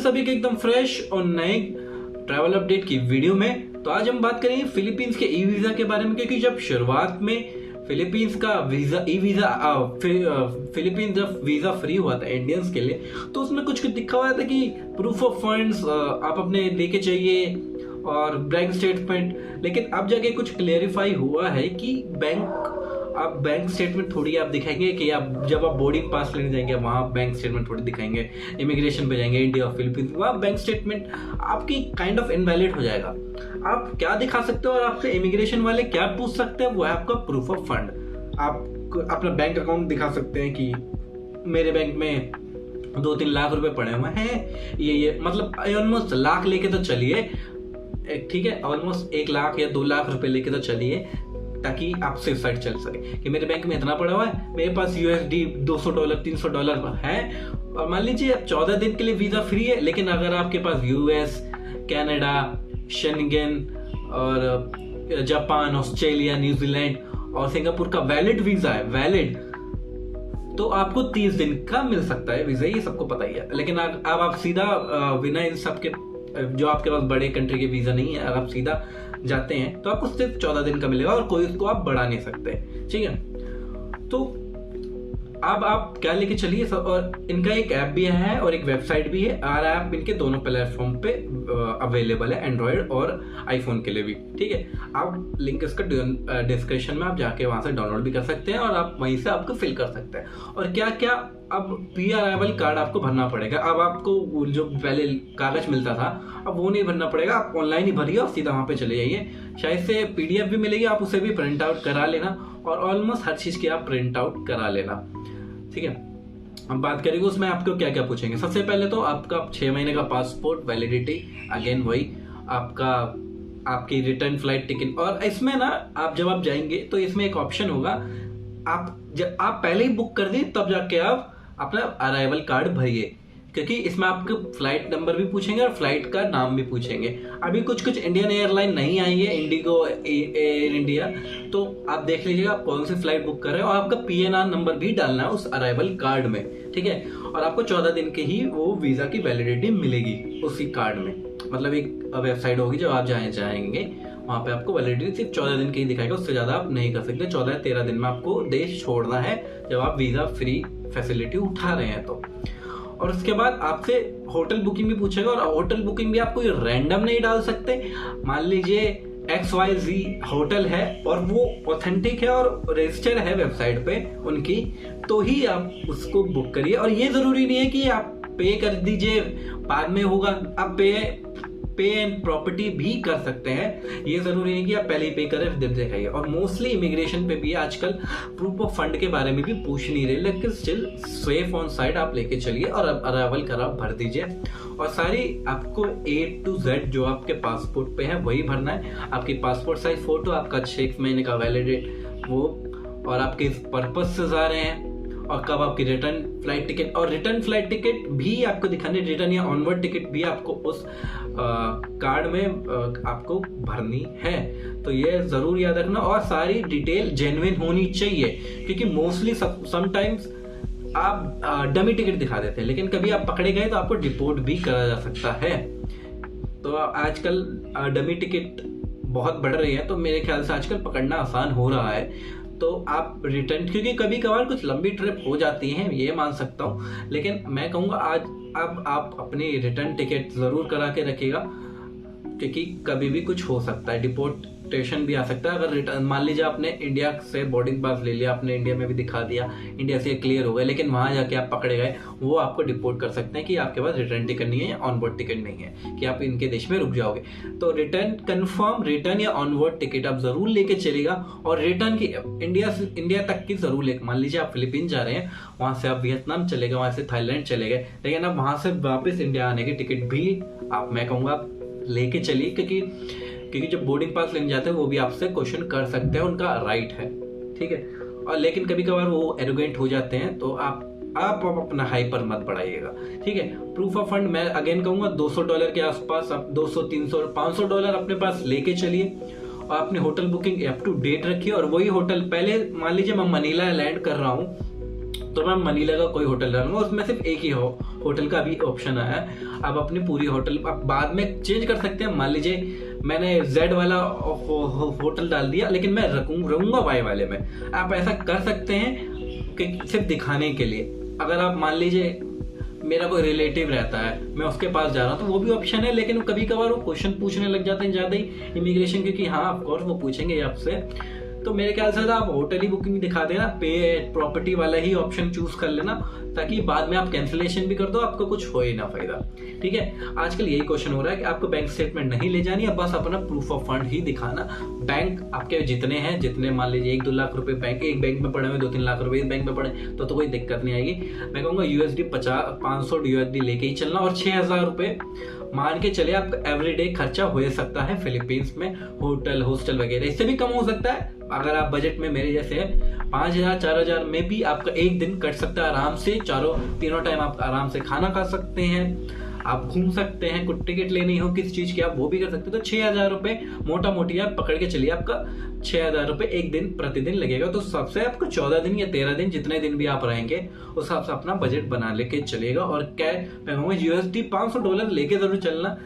आपके सभी के एकदम फ्रेश और नए ट्रैवल अपडेट की वीडियो में। तो आज हम बात करेंगे फिलीपींस के ई वीज़ा के बारे में, क्योंकि जब शुरुआत में फिलीपींस का फिलीपींस जब वीज़ा फ्री हुआ था इंडियंस के लिए, तो उसमें कुछ दिखा हुआ था कि प्रूफ ऑफ फंड्स आप अपने लेके चाहिए और बैंक स्टेटमेंट। लेकिन अब जाके कुछ क्लेरिफाई हुआ है कि आप बैंक स्टेटमेंट थोड़ी आप दिखाएंगे कि आप जब आप बोर्डिंग पास लेने जाएंगे वहाँ बैंक स्टेटमेंट थोड़ी दिखाएंगे, इमिग्रेशन पे जाएंगे इंडिया और फिलीपींस, वहाँ बैंक स्टेटमेंट आपकी काइंड ऑफ इनवैलिड हो जाएगा। आप क्या दिखा सकते हो और आपसे इमिग्रेशन वाले क्या पूछ सकते हैं, वो है आपका प्रूफ ऑफ फंड। आप अपना बैंक अकाउंट दिखा सकते हैं कि मेरे बैंक में 2-3 लाख रुपए पड़े हुए हैं, ये मतलब ऑलमोस्ट लाख लेके तो चलिए, ठीक है, ऑलमोस्ट 1 लाख या 2 लाख रुपए लेके तो चलिए, ताकि आप सेफ साइड चल सके कि मेरे बैंक में इतना पड़ा हुआ है, मेरे पास USD $200 $300 है। और मान लीजिए 14 दिन के लिए वीजा फ्री है, लेकिन अगर आपके पास US, कनाडा, शेंगेन और जापान, ऑस्ट्रेलिया, न्यूजीलैंड और सिंगापुर का वैलिड वीजा है, तो आपको 30 दिन का मिल सकता है वीजा, ये सबको पता ही है। लेकिन अब आप सीधा बिना इन सब के, जो आपके पास बड़े कंट्री के वीजा नहीं है, अगर आप सीधा जाते हैं तो आपको सिर्फ 14 दिन का मिलेगा और कोई उसको आप बढ़ा नहीं सकते, ठीक है। तो अब आप क्या लेके चलिए, और इनका एक ऐप भी है और एक वेबसाइट भी है, और ऐप इनके दोनों प्लेटफॉर्म पे अवेलेबल है, एंड्रॉयड और आईफोन के लिए भी, ठीक है। आप लिंक इसका डिस्क्रिप्शन में आप जाके वहां से डाउनलोड भी कर सकते हैं और आप वहीं से आपको फिल कर सकते हैं। और क्या क्या अब प्री अराइवल कार्ड आपको भरना पड़ेगा। अब आपको जो पहले कागज मिलता था अब वो नहीं भरना पड़ेगा, आप ऑनलाइन ही भरिए और सीधा वहां पे चले जाइए। शायद से PDF भी मिलेगी, आप उसे भी प्रिंट आउट करा लेना और ऑलमोस्ट हर चीज की आप प्रिंट आउट करा लेना, ठीक है। हम बात करेंगे उसमें आपको क्या क्या पूछेंगे। सबसे पहले तो आपका 6 महीने का पासपोर्ट वैलिडिटी, अगेन वही आपकी रिटर्न फ्लाइट टिकट। और इसमें ना आप जब आप जाएंगे तो इसमें एक ऑप्शन होगा, जब आप पहले ही बुक कर दें तब जाके आप अपना अराइवल कार्ड भरिए, क्योंकि इसमें आपको फ्लाइट नंबर भी पूछेंगे और फ्लाइट का नाम भी पूछेंगे। अभी कुछ इंडियन एयरलाइन नहीं आई है, इंडिगो, एयर इंडिया, तो आप देख लीजिएगा आप कौन सी फ्लाइट बुक कर रहे हो और आपका PNR नंबर भी डालना है उस अराइवल कार्ड में, ठीक है। और आपको 14 दिन के ही वो वीजा की वैलिडिटी मिलेगी उसी कार्ड में। मतलब एक वेबसाइट होगी जब आप जाएंगे वहाँ पे आपको वैलिडिटी सिर्फ 14 दिन की ही दिखाएगा, उससे ज्यादा आप नहीं कर सकते। 14-13 दिन में आपको देश छोड़ना है जब आप वीजा फ्री फैसिलिटी उठा रहे हैं तो। और उसके बाद आपसे होटल बुकिंग भी पूछेगा, और होटल बुकिंग भी आप कोई रैंडम नहीं डाल सकते। मान लीजिए XYZ होटल है और वो ऑथेंटिक है और रजिस्टर है वेबसाइट पे उनकी, तो ही आप उसको बुक करिए। और ये जरूरी नहीं है कि आप पे कर दीजिए बाद में होगा, आप पे एंड प्रॉपर्टी भी कर सकते हैं, ये जरूरी नहीं कि आप पहले ही पे करें फिर दिखाइए। और मोस्टली इमिग्रेशन पे भी आजकल प्रूफ ऑफ फंड के बारे में भी पूछ नहीं रहे, लेकिन स्टिल सेफ ऑन साइड आप लेके चलिए और अराइवल कर आप भर दीजिए। और सारी आपको A to Z जो आपके पासपोर्ट पे है वही भरना है। आपकी पासपोर्ट साइज फोटो, आपका 6 महीने का वैलिडेट वो, और आपके पर्पज से जा रहे हैं, और कब आपकी रिटर्न फ्लाइट टिकट। और रिटर्न फ्लाइट टिकट भी आपको दिखानी, रिटर्न या ऑनवर्ड टिकट भी आपको उस कार्ड में आपको भरनी है, तो ये जरूर याद रखना। और सारी डिटेल जेन्युइन होनी चाहिए, क्योंकि मोस्टली समटाइम्स आप डमी टिकट दिखा देते हैं, लेकिन कभी आप पकड़े गए तो आपको डिपोर्ट भी करा जा सकता है। तो आजकल डमी टिकट बहुत बढ़ रही है, तो मेरे ख्याल से आजकल पकड़ना आसान हो रहा है। तो आप रिटर्न, क्योंकि कभी कभार कुछ लंबी ट्रिप हो जाती है, ये मान सकता हूँ, लेकिन मैं कहूँगा अब आप अपनी रिटर्न टिकट जरूर करा के रखिएगा, क्योंकि कभी भी कुछ हो सकता है, डिपोर्टेशन भी आ सकता है। अगर रिटर्न, मान लीजिए आपने इंडिया से बोर्डिंग पास ले लिया, आपने इंडिया में भी दिखा दिया, इंडिया से क्लियर हो गए, लेकिन वहां जाके आप पकड़े गए, वो आपको डिपोर्ट कर सकते हैं कि आपके पास रिटर्न टिकट नहीं है या ऑनबोर्ड टिकट नहीं है, कि आप इनके देश में रुक जाओगे। तो रिटर्न या ऑनबोर्ड टिकट आप जरूर लेके चलेगा। और रिटर्न की इंडिया तक की जरूर लेके, मान लीजिए आप फिलीपीन जा रहे हैं, वहां से आप वियतनाम चले गए, वहां से थाईलैंड चले गए, लेकिन अब वहां से वापस इंडिया आने की टिकट भी मैं कहूँगा लेके चलिए, क्योंकि जब बोर्डिंग पास लेने जाते हैं वो भी आपसे क्वेश्चन कर सकते हैं, उनका राइट है, ठीक है। और लेकिन कभी कभार वो एरोगेंट हो जाते हैं, तो आप अपना हाइपर मत बढ़ाइएगा, ठीक है। प्रूफ ऑफ फंड मैं अगेन कहूंगा $200 के आसपास, आप 200, 300, $500 अपने पास लेके चलिए, और अपनी hotel booking up to date रखिए। और वही होटल, पहले मान लीजिए मैं मनीला लैंड कर रहा हूँ तो मैं मनीला का कोई होटल डालूंगा, उसमें सिर्फ एक ही होटल का भी ऑप्शन आया है। आप अपनी पूरी होटल आप बाद में चेंज कर सकते हैं। मान लीजिए मैंने जेड वाला होटल डाल दिया, लेकिन मैं रहूंगा वाई वाले में। आप ऐसा कर सकते हैं कि सिर्फ दिखाने के लिए। अगर आप मान लीजिए मेरा कोई रिलेटिव रहता है, मैं उसके पास जा रहा हूँ, तो वो भी ऑप्शन है। लेकिन कभी कभार वो क्वेश्चन पूछने लग जाते हैं ज़्यादा ही इमिग्रेशन के, कि हाँ ऑफकोर्स वो पूछेंगे आपसे। तो मेरे ख्याल से आप होटल ही बुकिंग दिखा देना, पे प्रॉपर्टी वाला ही ऑप्शन चूज कर लेना, ताकि बाद में आप कैंसिलेशन भी कर दो, आपको कुछ हो ही ना फायदा। ठीक है, आजकल यही क्वेश्चन हो रहा है कि आपको बैंक स्टेटमेंट नहीं ले जानी है, बस अपना प्रूफ ऑफ फंड ही दिखाना। बैंक आपके जितने हैं, जितने मान लीजिए 1-2 लाख रुपए बैंक एक बैंक में पड़े हुए, 2-3 लाख रुपए इस बैंक में पड़े, तो कोई दिक्कत नहीं आएगी। मैं कहूँगा USD 500 USD लेके ही चलना, और 6,000 रुपए मान के चले आपका एवरीडे खर्चा हो सकता है फिलीपींस में, होटल हॉस्टल वगैरह। इससे भी कम हो सकता है अगर आप बजट में मेरे जैसे है। 5,000 4,000 में भी आपका एक दिन कट सकता है आराम से। तीनों टाइम आप आराम से खाना खा सकते हैं, आप घूम सकते हैं, कुछ टिकट लेनी हो किस चीज की आप वो भी कर सकते हैं। तो 6,000 रुपए मोटा मोटी आप पकड़ के चलिए, आपका 6,000 रुपए एक दिन प्रतिदिन लगेगा। तो सबसे आपको 14 दिन या 13 दिन जितने दिन भी आप रहेंगे उस हिसाब से अपना बजट बना लेके चलेगा। और क्या मैं कहूँगा USD $500 लेके जरूर चलना,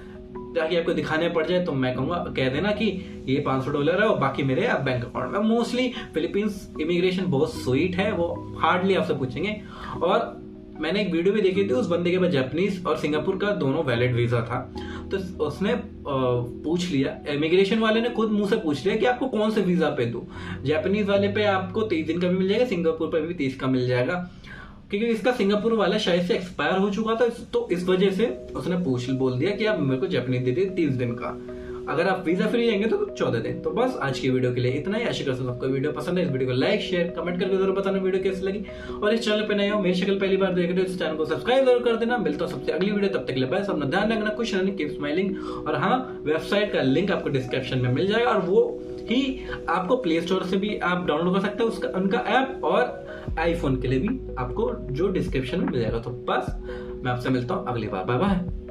ताकि आपको दिखाने पड़ जाए। तो मैं कहूँगा कह देना कि ये $500 है और बाकी मेरे आप बैंक अकाउंट में। मोस्टली फिलीपींस इमिग्रेशन बहुत स्वीट है, वो हार्डली आपसे पूछेंगे। और मैंने एक वीडियो भी देखी थी, उस बंदे के पास जापानीज और सिंगापुर का दोनों वैलिड वीजा था। तो उसने पूछ लिया, इमिग्रेशन वाले ने खुद मुंह से पूछ लिया कि आपको कौन से वीजा पे दूं। जापानीज वाले पे आपको 30 दिन का भी मिल जाएगा, सिंगापुर पे भी 30 का मिल जाएगा, क्योंकि इसका सिंगापुर वाला शायद से एक्सपायर हो चुका था। तो इस वजह से उसने बोल दिया कि आप मेरे को जापानीज दे दीजिए 30 दिन का। अगर आप वीजा फ्री जाएंगे तो 14 दिन। तो बस आज की वीडियो के लिए इतना ही। आशा करता हूं आपको वीडियो पसंद है। इस वीडियो को लाइक शेयर कमेंट करके जरूर बताना वीडियो कैसी लगी। और इस चैनल पे नए हो, मेरी शक्ल पहली बार देख रहे हो, इस चैनल को सब्सक्राइब जरूर कर देना। मिलता हूं सबसे अगली वीडियो, तब तक के लिए बाय। अपना ध्यान रखना, खुश रहना, कीप स्माइलिंग। और हाँ, वेबसाइट का लिंक आपको डिस्क्रिप्शन में मिल जाएगा, और वो ही आपको प्ले स्टोर से भी आप डाउनलोड कर सकते हैं उसका उनका ऐप, और आईफोन के लिए भी आपको जो डिस्क्रिप्शन में मिल जाएगा। तो बस मैं आपसे मिलता हूँ अगली बार। Bye bye.